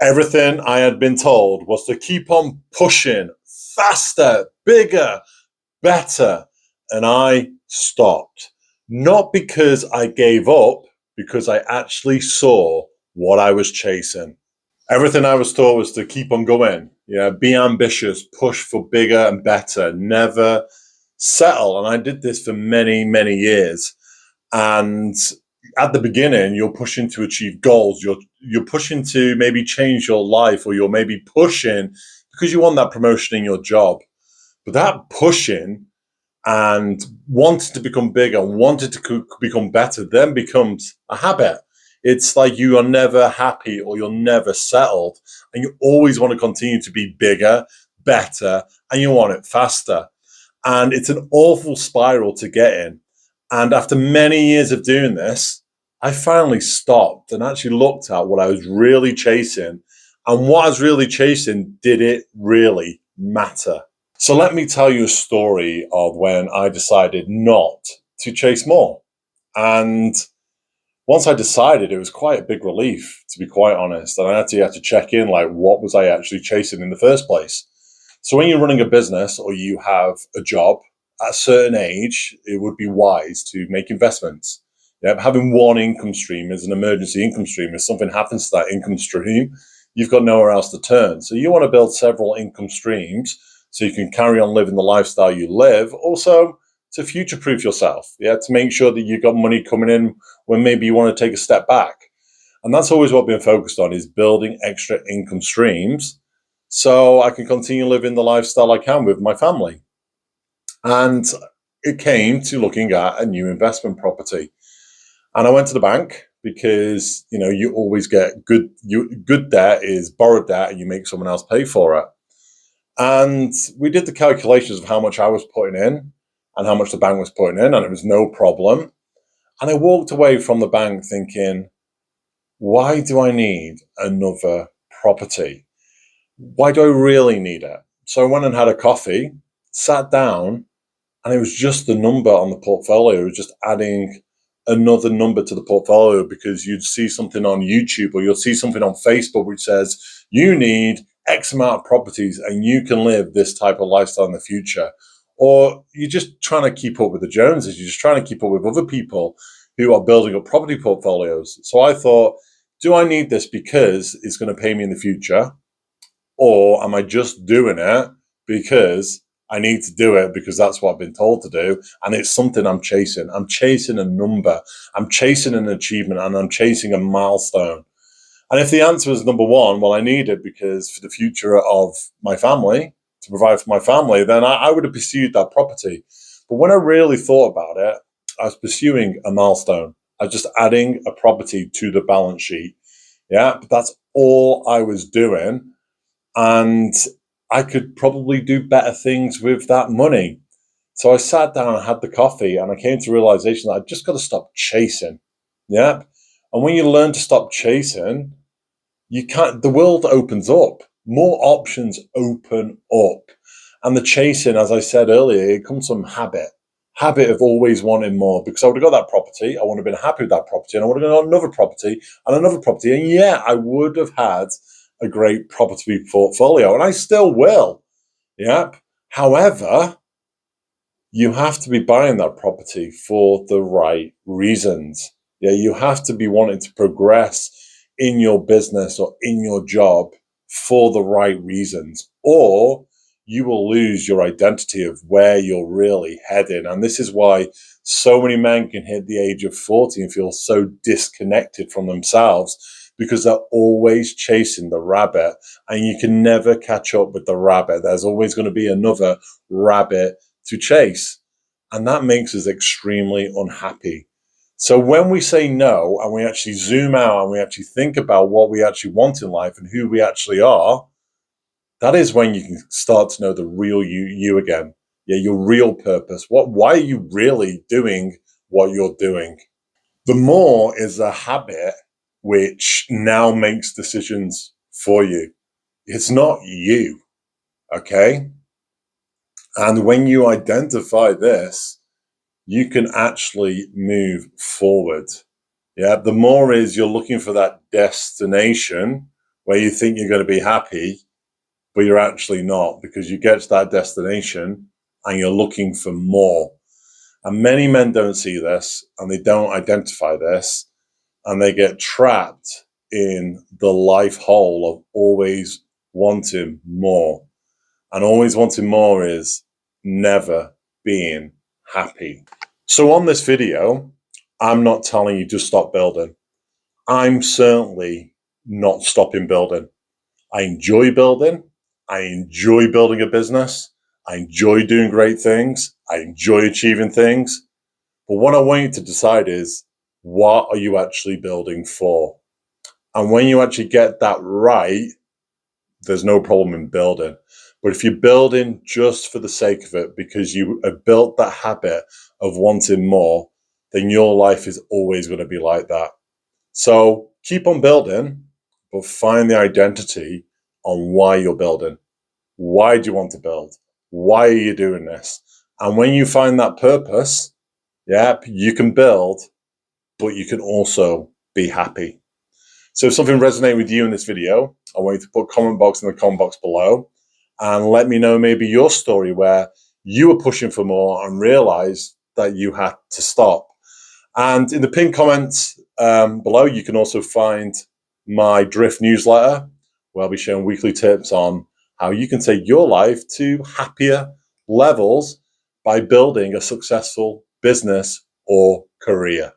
Everything I had been told was to keep on pushing faster, bigger, better. And I stopped. Not because I gave up, because I actually saw what I was chasing. Everything I was taught was to keep on going. Yeah, be ambitious, push for bigger and better, never settle. And I did this for many, many years. And at the beginning, you're pushing to achieve goals. You're pushing to maybe change your life, or you're maybe pushing because you want that promotion in your job. But that pushing and wanting to become bigger, wanting to become better, then becomes a habit. It's like you are never happy or you're never settled, and you always want to continue to be bigger, better, and you want it faster. And it's an awful spiral to get in. And after many years of doing this, I finally stopped and actually looked at what I was really chasing. And what I was really chasing, did it really matter? So let me tell you a story of when I decided not to chase more. And once I decided, it was quite a big relief, to be quite honest. And I actually had to check in, like, what was I actually chasing in the first place? So when you're running a business or you have a job, at a certain age, it would be wise to make investments. Yeah, having one income stream is an emergency income stream. If something happens to that income stream, you've got nowhere else to turn. So you want to build several income streams so you can carry on living the lifestyle you live. Also, to future-proof yourself, yeah, to make sure that you've got money coming in when maybe you want to take a step back. And that's always what I've been focused on, is building extra income streams so I can continue living the lifestyle I can with my family. And it came to looking at a new investment property. And I went to the bank because, you always get good debt is borrowed debt, and you make someone else pay for it. And we did the calculations of how much I was putting in and how much the bank was putting in, and it was no problem. And I walked away from the bank thinking, why do I need another property? Why do I really need it? So I went and had a coffee, sat down, and it was just the number on the portfolio. It was just adding another number to the portfolio, because you'd see something on YouTube or you'll see something on Facebook which says you need X amount of properties and you can live this type of lifestyle in the future. Or you're just trying to keep up with the Joneses. You're just trying to keep up with other people who are building up property portfolios. So I thought, do I need this because it's going to pay me in the future? Or am I just doing it because I need to do it because that's what I've been told to do, and it's something I'm chasing? I'm chasing a number, I'm chasing an achievement, and I'm chasing a milestone. And if the answer is number one, well, I need it because for the future of my family, to provide for my family, then I would have pursued that property. But when I really thought about it, I was pursuing a milestone. I was just adding a property to the balance sheet. Yeah, but that's all I was doing. And I could probably do better things with that money. So I sat down and had the coffee, and I came to the realization that I just got to stop chasing. Yeah. And when you learn to stop chasing, the world opens up. More options open up. And the chasing, as I said earlier, it comes from habit of always wanting more, because I would have got that property. I would have been happy with that property, and I would have got another property and another property. And yeah, I would have had a great property portfolio, and I still will. Yep. However, you have to be buying that property for the right reasons. Yeah, you have to be wanting to progress in your business or in your job for the right reasons, or you will lose your identity of where you're really heading. And this is why so many men can hit the age of 40 and feel so disconnected from themselves, because they're always chasing the rabbit, and you can never catch up with the rabbit. There's always going to be another rabbit to chase. And that makes us extremely unhappy. So when we say no, and we actually zoom out and we actually think about what we actually want in life and who we actually are, that is when you can start to know the real you again. Yeah, your real purpose. Why are you really doing what you're doing? The more is a habit which now makes decisions for you. It's not you, okay? And when you identify this, you can actually move forward. Yeah, the more is you're looking for that destination where you think you're going to be happy, but you're actually not, because you get to that destination and you're looking for more. And many men don't see this and they don't identify this, and they get trapped in the life hole of always wanting more. And always wanting more is never being happy. So on this video, I'm not telling you to stop building. I'm certainly not stopping building. I enjoy building. I enjoy building a business. I enjoy doing great things. I enjoy achieving things. But what I want you to decide is, what are you actually building for? And when you actually get that right, there's no problem in building. But if you're building just for the sake of it, because you have built that habit of wanting more, then your life is always going to be like that. So keep on building, but find the identity on why you're building. Why do you want to build? Why are you doing this? And when you find that purpose, you can build, but you can also be happy. So if something resonated with you in this video, I want you to put a comment box in the comment box below and let me know maybe your story where you were pushing for more and realized that you had to stop. And in the pinned comments below, you can also find my Drift newsletter, where I'll be sharing weekly tips on how you can take your life to happier levels by building a successful business or career.